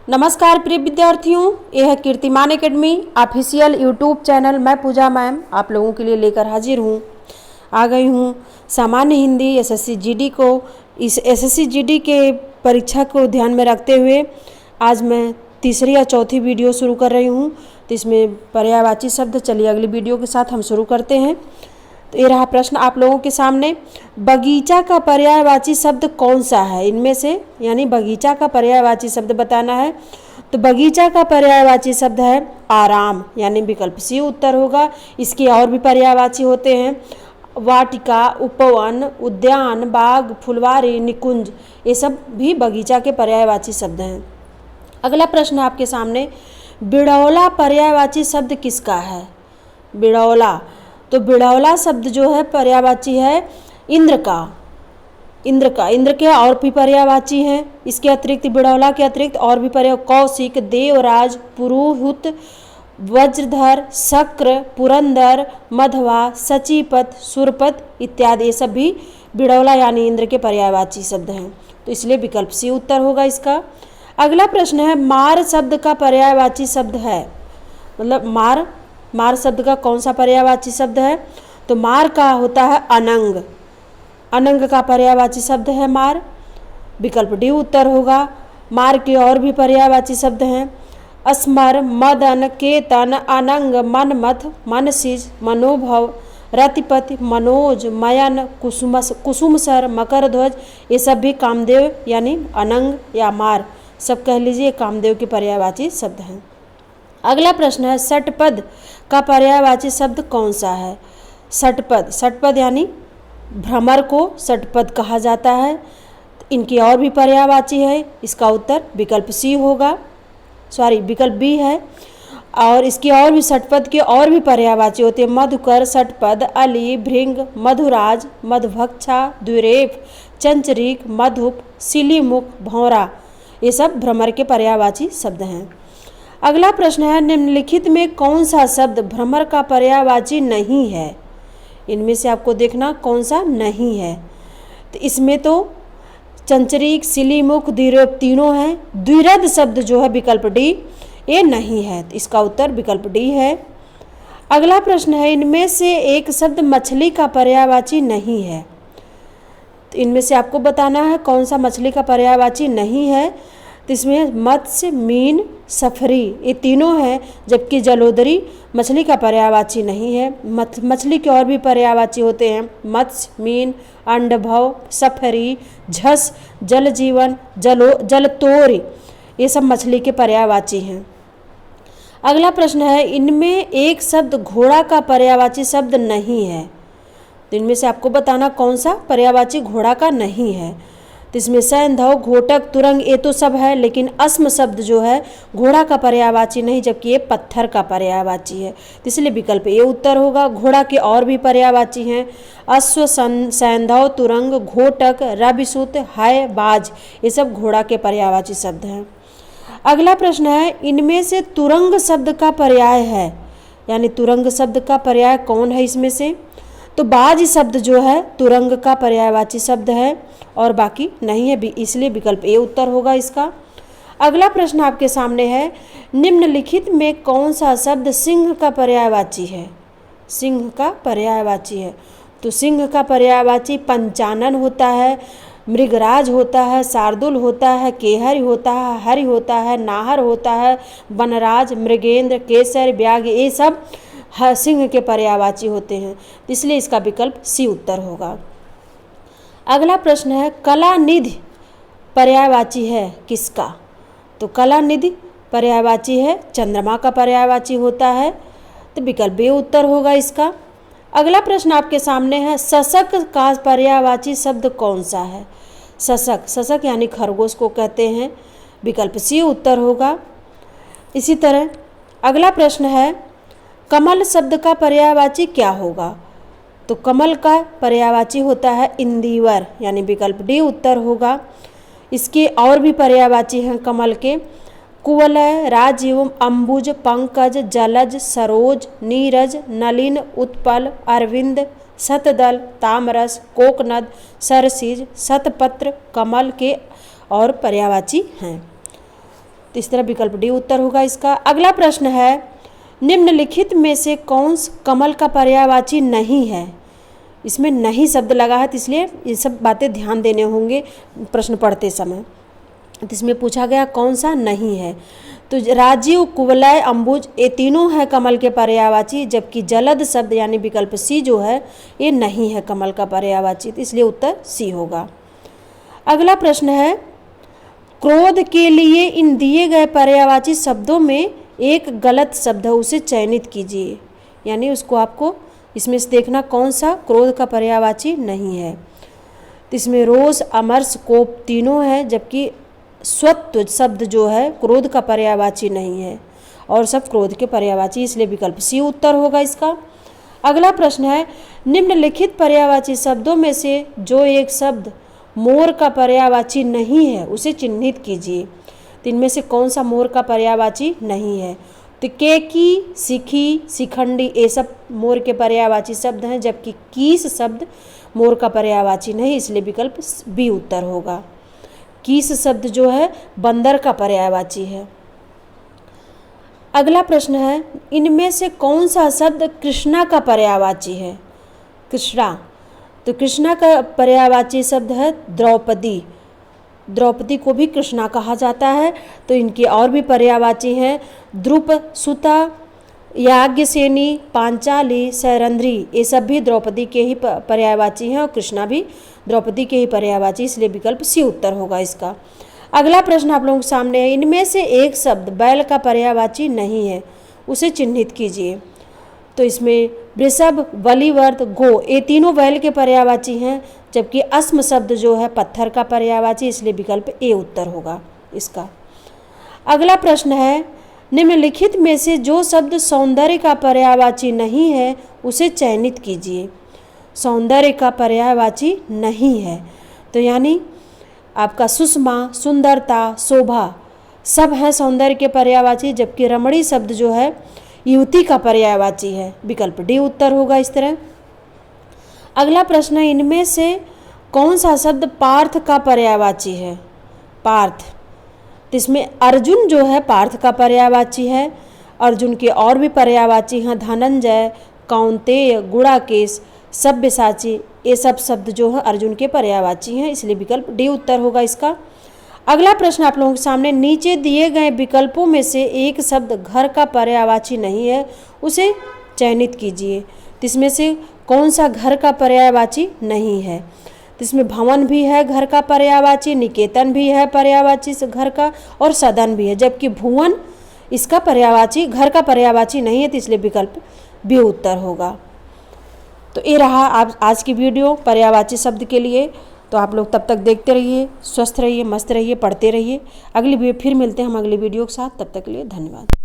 नमस्कार प्रिय विद्यार्थियों, यह है कीर्तिमान एकेडमी ऑफिशियल यूट्यूब चैनल। मैं पूजा मैम आप लोगों के लिए लेकर हाजिर हूँ। आ गई हूँ सामान्य हिंदी एसएससी जीडी को। इस एसएससी जीडी के परीक्षा को ध्यान में रखते हुए आज मैं तीसरी या चौथी वीडियो शुरू कर रही हूँ। तो इसमें पर्यायवाची शब्द, चलिए अगली वीडियो के साथ हम शुरू करते हैं। तो ये रहा प्रश्न आप लोगों के सामने। बगीचा का पर्यायवाची शब्द कौन सा है इनमें से, यानी बगीचा का पर्यायवाची शब्द बताना है। तो बगीचा का पर्यायवाची शब्द है आराम, यानी विकल्प सी उत्तर होगा। इसके और भी पर्यायवाची होते हैं वाटिका, उपवन, उद्यान, बाग, फुलवारी, निकुंज, ये सब भी बगीचा के पर्यायवाची शब्द हैं। अगला प्रश्न आपके सामने, बिड़ौला पर्यायवाची शब्द किसका है? बिड़ौला, तो बिड़ौला शब्द जो है पर्यायवाची है इंद्र का। इंद्र के और भी पर्यायवाची हैं। इसके अतिरिक्त बिड़ौला के अतिरिक्त और भी पर्याय कौशिक, देवराज, पुरोहित, वज्रधर, शक्र, पुरंदर, मधवा, सचीपत, सुरपत इत्यादि, ये सब भी बिड़ौला यानी इंद्र के पर्यायवाची शब्द हैं। तो इसलिए विकल्प सी उत्तर होगा इसका। अगला प्रश्न है, मार शब्द का पर्यायवाची शब्द है, मतलब मार शब्द का कौन सा पर्यायवाची शब्द है? तो मार का होता है अनंग। अनंग का पर्यायवाची शब्द है मार, विकल्प डी उत्तर होगा। मार के और भी पर्यायवाची शब्द हैं अस्मर, मदन, केतन, अनंग, मनमथ, मनसिज, मनोभव, रतिपति, मनोज, मयन, कुसुमसर, मकरध्वज, ये सब भी कामदेव यानी अनंग या मार सब कह लीजिए कामदेव के पर्यायवाची शब्द हैं। अगला प्रश्न है, षटपद का पर्यायवाची शब्द कौन सा है? षटपद यानी भ्रमर को षटपद कहा जाता है। इनकी और भी पर्यायवाची है, इसका उत्तर विकल्प सी होगा, विकल्प बी है। और इसकी और भी षटपद के और भी पर्यायवाची होते हैं मधुकर, षटपद, अली, भृंग, मधुराज, मधुभक्षा, द्विरेफ, चंचरीक, मधुप, सिलीमुख, भौरा, ये सब भ्रमर के पर्यायवाची शब्द हैं। अगला प्रश्न है, निम्नलिखित में कौन सा शब्द भ्रमर का पर्यायवाची नहीं है? इनमें से आपको देखना कौन सा नहीं है। तो इसमें तो चंचरीक, सिलीमुख, द्विरेफ तीनों हैं। द्विरद शब्द जो है विकल्प डी, ये नहीं है, तो इसका उत्तर विकल्प डी है। अगला प्रश्न है, इनमें से एक शब्द मछली का पर्यायवाची नहीं है। तो इनमें से आपको बताना है कौन सा मछली का पर्यायवाची नहीं है। तो इसमें मत्स्य, मीन, सफरी ये तीनों हैं, जबकि जलोदरी मछली का पर्यायवाची नहीं है। मछली के और भी पर्यायवाची होते हैं मत्स्य, मीन, अंडभव, सफरी, झस, जल जीवन, जलतोर, ये सब मछली के पर्यायवाची हैं। अगला प्रश्न है, इनमें एक शब्द घोड़ा का पर्यायवाची शब्द नहीं है। तो इनमें से आपको बताना कौन सा पर्यायवाची घोड़ा का नहीं है। तो इसमें सैंधव, घोटक, तुरंग ये तो सब है, लेकिन अस्म शब्द जो है घोड़ा का पर्यायवाची नहीं, जबकि ये पत्थर का पर्यायवाची है। तो इसलिए विकल्प ये उत्तर होगा। घोड़ा के और भी पर्यायवाची हैं अश्व, सैंधव, तुरंग, घोटक, रविसुत, हाय, बाज, ये सब घोड़ा के पर्यायवाची शब्द हैं। अगला प्रश्न है, इनमें से तुरंग शब्द का पर्याय है, यानी तुरंग शब्द का पर्याय कौन है इसमें से? तो बाज शब्द जो है तुरंग का पर्यायवाची शब्द है और बाकी नहीं है, इसलिए विकल्प ए उत्तर होगा इसका। अगला प्रश्न आपके सामने है, निम्नलिखित में कौन सा शब्द सिंह का पर्यायवाची है? सिंह का पर्यायवाची है। तो सिंह का पर्यायवाची पंचानन होता है, मृगराज होता है, शार्दुल होता है, केहरी होता है, हरि होता है, नाहर होता है, वनराज, मृगेंद्र, केसर, व्याघ्र, ये सब सिंह के पर्यायवाची होते हैं, इसलिए इसका विकल्प सी उत्तर होगा। अगला प्रश्न है, कलानिधि पर्यायवाची है किसका? तो कलानिधि पर्यायवाची है चंद्रमा का पर्यायवाची होता है, तो विकल्प बी उत्तर होगा इसका। अगला प्रश्न आपके सामने है, शशक का पर्यायवाची शब्द कौन सा है? शशक यानी खरगोश को कहते हैं, विकल्प सी उत्तर होगा। इसी तरह अगला प्रश्न है, कमल शब्द का पर्यायवाची क्या होगा? तो कमल का पर्यायवाची होता है इंदिवर, यानी विकल्प डी उत्तर होगा। इसके और भी पर्यायवाची हैं कमल के कुवलय, राजीव, अंबुज, पंकज, जलज, सरोज, नीरज, नलिन, उत्पल, अरविंद, शतदल, तामरस, कोकनद, सरसिज, शतपत्र, कमल के और पर्यायवाची हैं। तो इस तरह विकल्प डी उत्तर होगा इसका। अगला प्रश्न है, निम्नलिखित में से कौन कमल का पर्यायवाची नहीं है। इसमें नहीं शब्द लगा है, तो इसलिए ये सब बातें ध्यान देने होंगे प्रश्न पढ़ते समय। तो इसमें पूछा गया कौन सा नहीं है, तो राजीव, कुवलय, अंबुज ये तीनों है कमल के पर्यायवाची, जबकि जलद शब्द यानी विकल्प सी जो है ये नहीं है कमल का पर्यायवाची, तो इसलिए उत्तर सी होगा। अगला प्रश्न है, क्रोध के लिए इन दिए गए पर्यायवाची शब्दों में एक गलत शब्द है, उसे चयनित कीजिए। यानी उसको आपको इसमें से देखना कौन सा क्रोध का पर्यायवाची नहीं है। तो इसमें रोष, अमर्ष, कोप तीनों है, जबकि स्वत्व शब्द जो है क्रोध का पर्यायवाची नहीं है और सब क्रोध के पर्यायवाची, इसलिए विकल्प सी उत्तर होगा इसका। अगला प्रश्न है, निम्नलिखित पर्यायवाची शब्दों में से जो एक शब्द मोर का पर्यायवाची नहीं है उसे चिन्हित कीजिए। तो इनमें से कौन सा मोर का पर्यायवाची नहीं है, तो केकी, सिखी, शिखंडी ये सब मोर के पर्यायवाची शब्द हैं, जबकि कीस शब्द मोर का पर्यायवाची नहीं, इसलिए विकल्प बी उत्तर होगा। कीस शब्द जो है बंदर का पर्यायवाची है। अगला प्रश्न है, इनमें से कौन सा शब्द कृष्णा का पर्यायवाची है। कृष्णा, तो कृष्णा का पर्यायवाची शब्द है द्रौपदी। द्रौपदी को भी कृष्णा कहा जाता है। तो इनके और भी पर्यायवाची हैं, द्रुप, सुता, याज्ञसेनी, पांचाली, सैरंध्री ये सब भी द्रौपदी के ही पर्यायवाची हैं और कृष्णा भी द्रौपदी के ही पर्यायवाची, इसलिए विकल्प सी उत्तर होगा इसका। अगला प्रश्न आप लोगों के सामने है, इनमें से एक शब्द बैल का पर्यायवाची नहीं है, उसे चिन्हित कीजिए। तो इसमें वृषभ, बलिवर्त, गो ये तीनों बैल के पर्यायवाची हैं, जबकि अस्म शब्द जो है पत्थर का पर्यायवाची, इसलिए विकल्प ए उत्तर होगा इसका। अगला प्रश्न है, निम्नलिखित में से जो शब्द सौंदर्य का पर्यायवाची नहीं है उसे चयनित कीजिए। सौंदर्य का पर्यायवाची नहीं है, तो यानी आपका सुषमा, सुंदरता, शोभा सब हैं सौंदर्य के पर्यायवाची, जबकि रमणी शब्द जो है युवती का पर्यायवाची है, विकल्प डी उत्तर होगा इस तरह। अगला प्रश्न है, इनमें से कौन सा शब्द पार्थ का पर्यायवाची है। पार्थ, तो इसमें अर्जुन जो है पार्थ का पर्यायवाची है। अर्जुन के और भी पर्यायवाची हैं, धनंजय, कौंतेय, गुणाकेश, सब्यसाची ये सब शब्द जो है अर्जुन के पर्यायवाची हैं, इसलिए विकल्प डी उत्तर होगा इसका। अगला प्रश्न आप लोगों के सामने, नीचे दिए गए विकल्पों में से एक शब्द घर का पर्यायवाची नहीं है, उसे चयनित कीजिए। तो इसमें से कौन सा घर का पर्यायवाची नहीं है, तो इसमें भवन भी है घर का पर्यायवाची, निकेतन भी है पर्यायवाची घर का, और सदन भी है, जबकि भुवन इसका पर्यायवाची घर का पर्यायवाची नहीं है, तो इसलिए विकल्प बी उत्तर होगा। तो ये रहा आज की वीडियो पर्यायवाची शब्द के लिए। तो आप लोग तब तक देखते रहिए, स्वस्थ रहिए, मस्त रहिए, पढ़ते रहिए। अगली वीडियो फिर मिलते हैं हम अगली वीडियो के साथ, तब तक के लिए धन्यवाद।